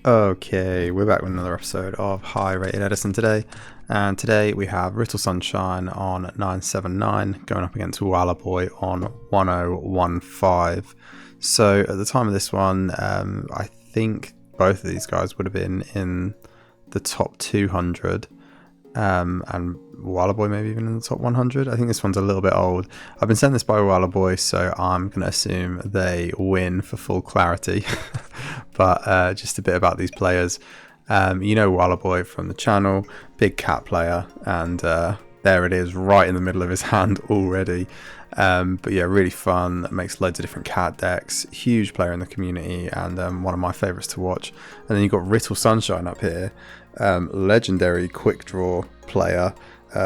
Okay, we're back with another episode of High Rated Edison today, and today we have Riddle Sunshine on 979 going up against Wallaboy on 1015. So at the time of this one, I think both of these guys would have been in the top 200, and Wallaboy maybe even in the top 100. I think this one's a little bit old. I've been sent this by Wallaboy, so I'm going to assume they win for full clarity. But just a bit about these players. You know Wallaboy from the channel, big cat player, and there it is right in the middle of his hand already. But yeah, really fun, makes loads of different cat decks, huge player in the community, and one of my favourites to watch. And then you've got Riddle Sunshine up here, legendary quick draw player,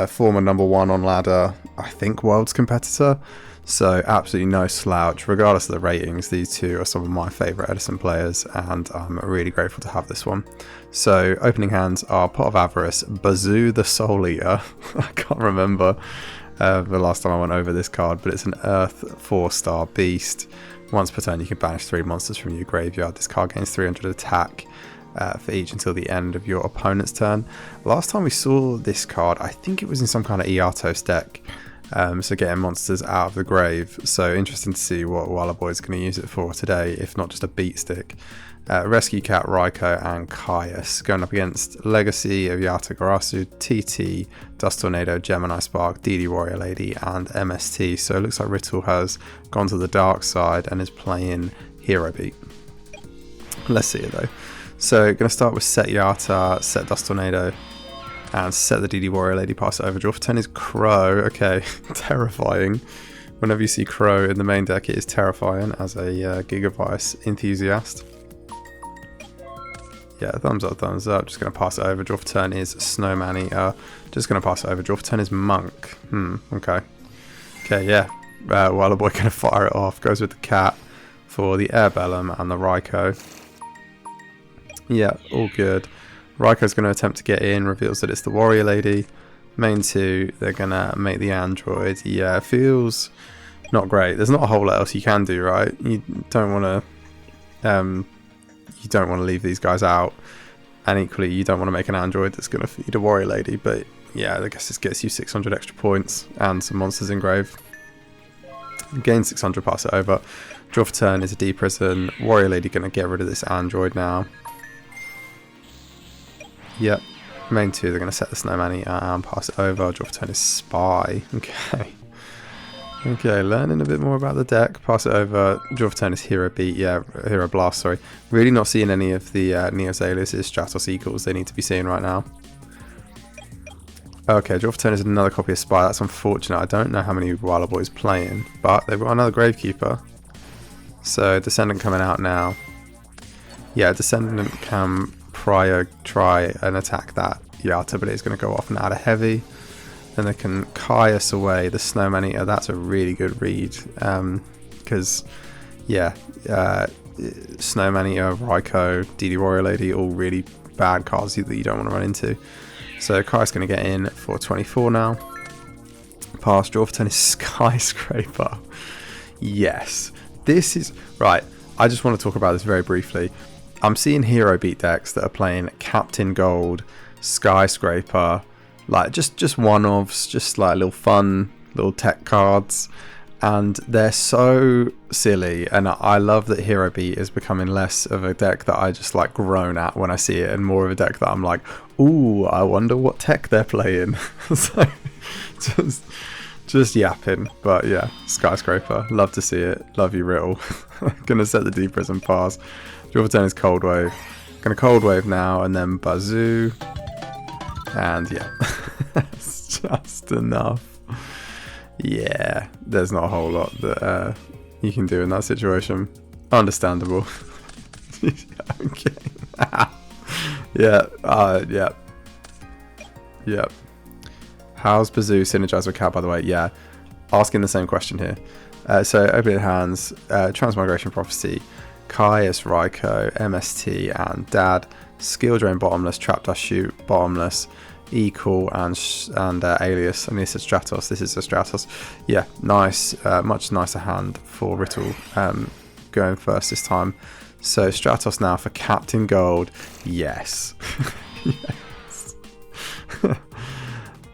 former #1 on ladder, I think world's competitor. So absolutely no slouch, regardless of the ratings. These two are some of my favourite Edison players, and I'm really grateful to have this one. So opening hands are Pot of Avarice, Bazoo the Soul Eater. I can't remember the last time I went over this card, but it's an Earth 4-star beast. Once per turn you can banish 3 monsters from your graveyard. This card gains 300 attack for each until the end of your opponent's turn. Last time we saw this card, I think it was in some kind of Eatos deck. So getting monsters out of the grave. So interesting to see what Wallaboy is going to use it for today, if not just a beat stick. Rescue Cat, Raikou, and Caius going up against Legacy of Yata Garasu, TT, Dust Tornado, Gemini Spark, DD Warrior Lady, and MST. So it looks like Riddle has gone to the dark side and is playing Hero Beat. Let's see it though. So going to start with set Yata, set Dust Tornado, and set the DD Warrior Lady, pass it over. Draw for 10 is Crow. Okay, terrifying. Whenever you see Crow in the main deck, it is terrifying as a Gigavice enthusiast. Yeah, thumbs up, thumbs up. Just going to pass it over. Draw for turn is Snowman Eater. Just going to pass it over. Draw for turn is Monk. Okay. Okay, yeah. Wallaboy going to fire it off. Goes with the cat for the Airbellum and the Raikou. Yeah, all good. Raikou's going to attempt to get in, reveals that it's the Warrior Lady. Main 2, they're going to make the Android. Yeah, it feels not great. There's not a whole lot else you can do, right? You don't want to leave these guys out. And equally, you don't want to make an Android that's going to feed a Warrior Lady. But yeah, I guess this gets you 600 extra points and some monsters engraved. Gain 600, pass it over. Draw for turn is a D-Prison. Warrior Lady going to get rid of this Android now. Yep, main 2, they're going to set the Snowman Eater and pass it over. Draw for turn is Spy. Okay. Okay, learning a bit more about the deck. Pass it over. Draw for turn is Hero Beat. Yeah, Hero Blast, sorry. Really not seeing any of the Neos Aliases, Stratos Equals they need to be seeing right now. Okay, draw for turn is another copy of Spy. That's unfortunate. I don't know how many Wallaboy's playing, but they've got another Gravekeeper. So, Descendant coming out now. Yeah, Descendant can try and attack that Yata, but it's going to go off and add a heavy. Then they can Caius away the Snowman Eater. That's a really good read, because yeah, Snowman Eater, Raikou, DD Warrior Lady, all really bad cards that you don't want to run into. So Caius going to get in for 24 now. Pass. Draw for 10 is Skyscraper. Yes, this is right. I just want to talk about this very briefly. I'm seeing Hero Beat decks that are playing Captain Gold, Skyscraper, like just one-offs, just like little fun little tech cards, and they're so silly. And I love that Hero Beat is becoming less of a deck that I just like groan at when I see it, and more of a deck that I'm like, ooh, I wonder what tech they're playing. So just yapping. But yeah, Skyscraper, love to see it. Love you, Riddle. Gonna set the Deep Prison pass. Draw for turn is Cold Wave. Gonna Cold Wave now and then Bazoo. And yeah, that's just enough. Yeah, there's not a whole lot that you can do in that situation. Understandable. Okay. Yeah, yeah. How's Bazoo synergize with Cat, by the way? Yeah, asking the same question here. So opening hands, Transmigration Prophecy, Caius, Raikou, MST, and Dad. Skill Drain bottomless, Trap Dash Shoot bottomless, Equal and Alias. I mean, it's a Stratos. This is a Stratos. Yeah, nice. Much nicer hand for Riddle going first this time. So Stratos now for Captain Gold. Yes. Yes.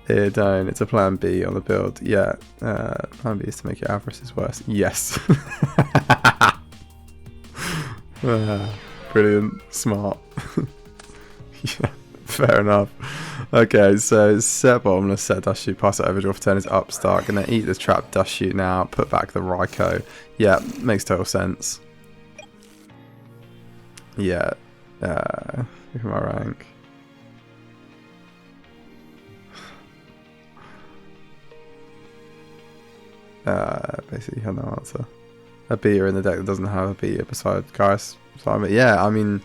Here, don't. It's a plan B on the build. Yeah. Plan B is to make your avarice worse. Yes. Brilliant. Smart. Yeah. Fair enough. Okay, so set bottomless, set dust shoot, pass it over, draw for turn is upstart. Gonna eat this trap dust shoot now, put back the Raikou. Yeah, makes total sense. Yeah, look at my rank. Basically, have no answer. A beater in the deck that doesn't have a beater beside Kaius. So, yeah, I mean,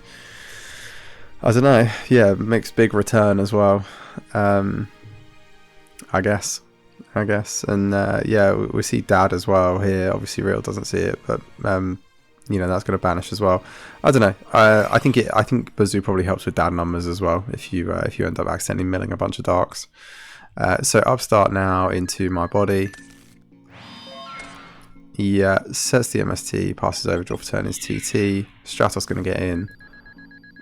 I don't know. Yeah, makes big return as well. I guess. And yeah, we see Dad as well here. Obviously, Real doesn't see it, but you know, that's going to banish as well. I don't know. I think Bazoo probably helps with Dad numbers as well. If you end up accidentally milling a bunch of darks. So upstart now into my body. Yeah, sets the MST, passes over, draw for turn is TT. Stratos going to get in.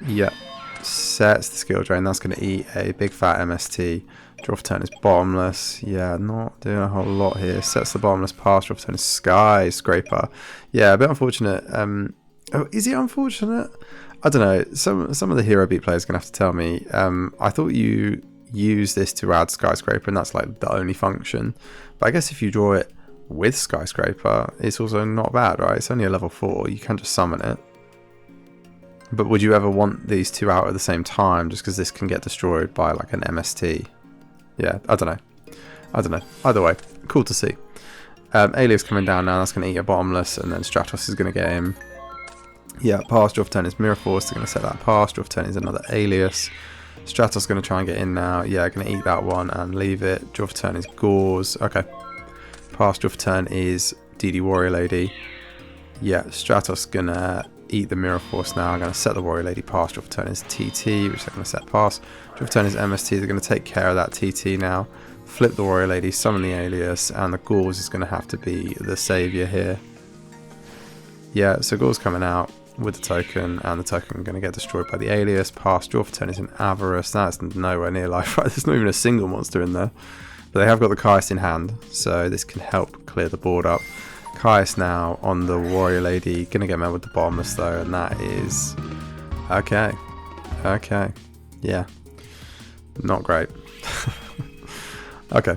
Yeah, sets the skill drain. That's going to eat a big fat MST. Draw for turn is bottomless. Yeah, not doing a whole lot here. Sets the bottomless pass. Draw for turn is skyscraper. Yeah, a bit unfortunate. Oh, is it unfortunate? I don't know. Some of the hero beat players are going to have to tell me. I thought you use this to add skyscraper, and that's like the only function. But I guess if you draw it with skyscraper, it's also not bad, right? It's only a level 4. You can just summon it. But would you ever want these two out at the same time just because this can get destroyed by like an MST? Yeah, I don't know. Either way, cool to see. Alias coming down now. That's going to eat a bottomless, and then Stratos is going to get him. Yeah, pass, draw for turn is Mirror Force. They're going to set that pass. Draw for turn is another Alias. Stratos is going to try and get in now. Yeah, going to eat that one and leave it. Draw for turn is Gauze. Okay. Pass, draw for turn is DD Warrior Lady. Yeah, Stratos going to eat the Mirror Force now. I'm going to set the Warrior Lady pass. Draw for turn is TT, which they're going to set pass. Draw for turn is MST. They're going to take care of that TT now. Flip the Warrior Lady, summon the Alias, and the Gauze is going to have to be the saviour here. Yeah, so Gauze coming out with the token, and the token going to get destroyed by the Alias. Pass, draw for turn is an Avarice. That's nowhere near life, right? There's not even a single monster in there. But they have got the Kaius in hand, so this can help clear the board up. Kaius now on the Warrior Lady, gonna get met with the bottomless though, and that is okay. Yeah, not great. Okay,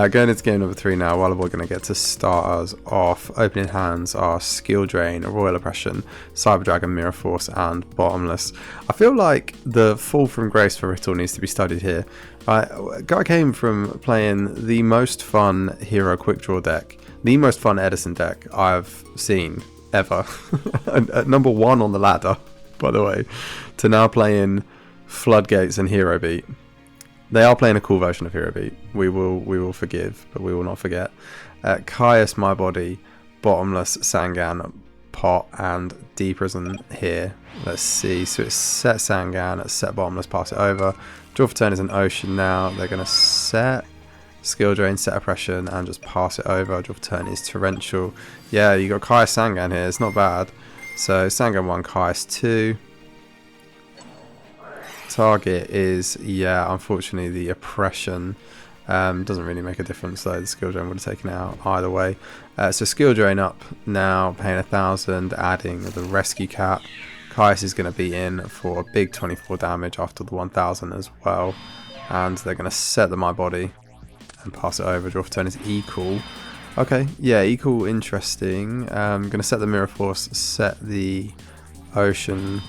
going into game number 3 now. While we're gonna get to start us off. Opening hands are Skill Drain, Royal Oppression, Cyber Dragon, Mirror Force, and Bottomless. I feel like the fall from grace for Rital needs to be studied here. Guy came from playing the most fun hero quick draw deck, the most fun Edison deck I've seen ever, at number 1 on the ladder, by the way, to now playing Floodgates and Hero Beat. They are playing a cool version of Hero Beat. We will forgive, but we will not forget. Kaius, My Body, Bottomless, Sangan, Pot, and D Prison here. Let's see. So it's set Sangan, it's set Bottomless, pass it over. Draw for turn is an Ocean now. They're going to set Skill Drain, set Oppression, and just pass it over. Draw for turn is Torrential. Yeah, you got Kaius Sangan here. It's not bad. So Sangan 1, Kaius 2. Target is, yeah, unfortunately the Oppression. Doesn't really make a difference though. The Skill Drain would have taken it out either way. So Skill Drain up now, paying 1,000, adding the Rescue Cap. Kaius is going to be in for a big 24 damage after the 1,000 as well. And they're going to set the My Body and pass it over. Draw for turn is Equal. Okay, yeah, Equal, interesting. Going to set the Mirror Force, set the Ocean,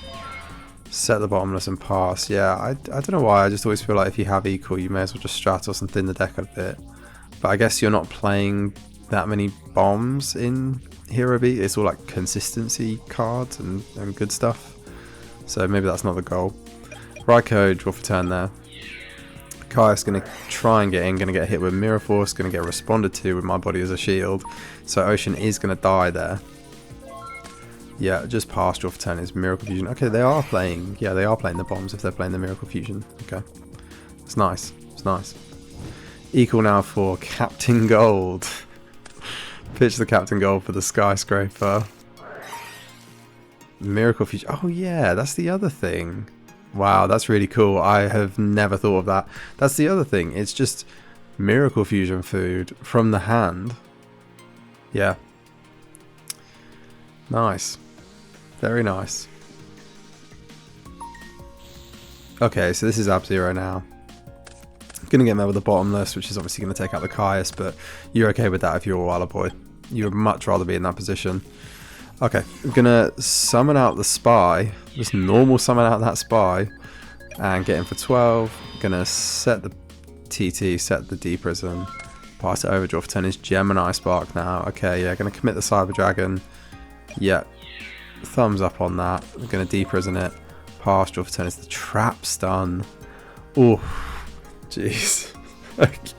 set the Bottomless and pass. Yeah, I don't know why. I just always feel like if you have Equal, you may as well just Stratos and thin the deck a bit. But I guess you're not playing that many bombs in Hero Beat. It's all like consistency cards and good stuff. So maybe that's not the goal. Raikou, draw for turn there. Kaius going to try and get in, going to get hit with Mirror Force, going to get responded to with My Body as a shield. So Ocean is going to die there. Yeah, just pass, draw for turn is Miracle Fusion. Okay, they are playing, yeah, they are playing the bombs if they're playing the Miracle Fusion. Okay, it's nice, it's nice. Equal now for Captain Gold. Pitch the Captain Gold for the Skyscraper. Miracle Fusion. Oh yeah, that's the other thing. Wow, that's really cool. I have never thought of that. That's the other thing. It's just Miracle Fusion food from the hand. Yeah. Nice. Very nice. Okay, so this is Ab-Zero now. Gonna get him over the bottomless, which is obviously gonna take out the Caius, but you're okay with that if you're a Walla Boy. You would much rather be in that position. Okay, I'm gonna summon out the Spy, just normal summon out that Spy, and get him for 12. Gonna set the TT, set the D Prison, pass it over, draw for 10 is Gemini Spark now. Okay, yeah, gonna commit the Cyber Dragon. Yeah, thumbs up on that. I'm gonna D Prison it, pass, draw for 10 is the Trap Stun. Oh, jeez. Okay.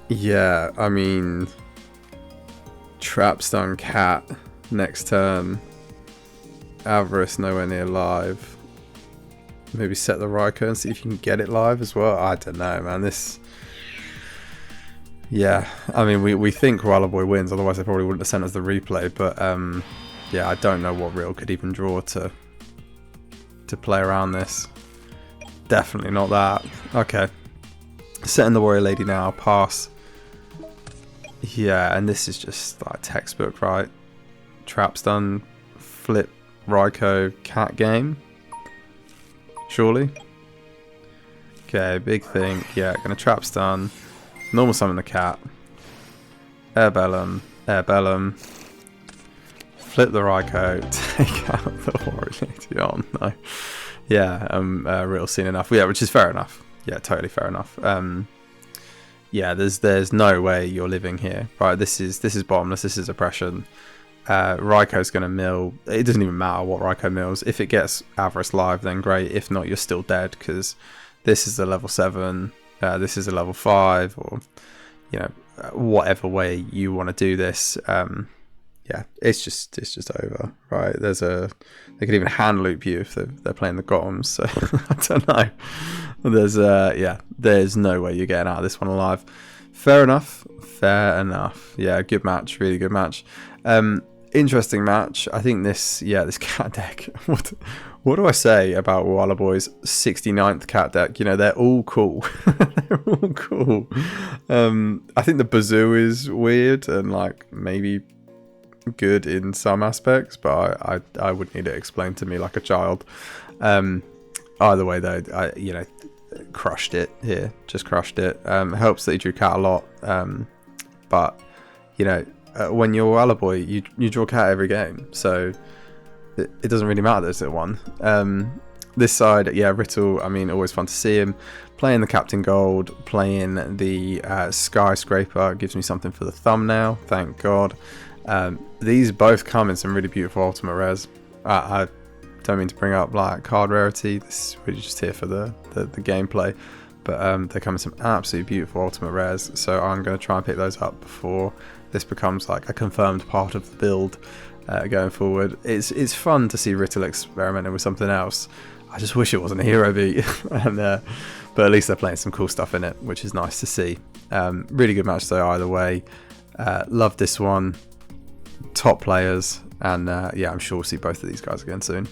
Yeah, I mean, Trap Stun Cat next turn. Avarice nowhere near live. Maybe set the Raikou and see if you can get it live as well. I don't know, man. This, yeah. I mean, we think Walla Boy wins, otherwise they probably wouldn't have sent us the replay. But yeah, I don't know what Real could even draw to play around this. Definitely not that. Okay, setting the Warrior Lady now. Pass. Yeah, and this is just like textbook, right? Trap Stun, flip, Raikou, cat game. Surely. Okay, big thing. Yeah, gonna Trap Stun, normal summon the cat, Air Bellum, flip the Raikou, take out the Warrior Lady. Oh no. Yeah, Real seen enough. Yeah, which is fair enough. Yeah, totally fair enough. Yeah, there's no way you're living here, right? This is bottomless. This is oppression. Raikou's gonna mill. It doesn't even matter what Raikou mills. If it gets Avarice live, then great. If not, you're still dead because this is a level 7. This is a level 5, or you know, whatever way you want to do this. Yeah, it's just over, right? They could even hand loop you if they're playing the Gotems. So I don't know. There's no way you're getting out of this one alive. Fair enough. Yeah, good match, really good match. Interesting match. I think this cat deck. What do I say about Walla Boy's 69th cat deck? You know, they're all cool. They're all cool. I think the Bazoo is weird and like maybe good in some aspects, but I would need it explained to me like a child. Either way though, I crushed it here, just crushed it. Helps that he drew cat a lot, but when you're Walla Boy, you draw cat every game, so it doesn't really matter that it's at 1. This side, yeah, Riddle, I mean, always fun to see him playing the Captain Gold, playing the Skyscraper. Gives me something for the thumbnail, thank God. These both come in some really beautiful ultimate rares. I don't mean to bring up like card rarity, this is really just here for the gameplay, but they come in some absolutely beautiful ultimate rares, so I'm going to try and pick those up before this becomes like a confirmed part of the build going forward. It's fun to see Riddle experimenting with something else. I just wish it wasn't a hero beat, but at least they're playing some cool stuff in it, which is nice to see. Really good match though either way. Love this one. Top players, and yeah, I'm sure we'll see both of these guys again soon.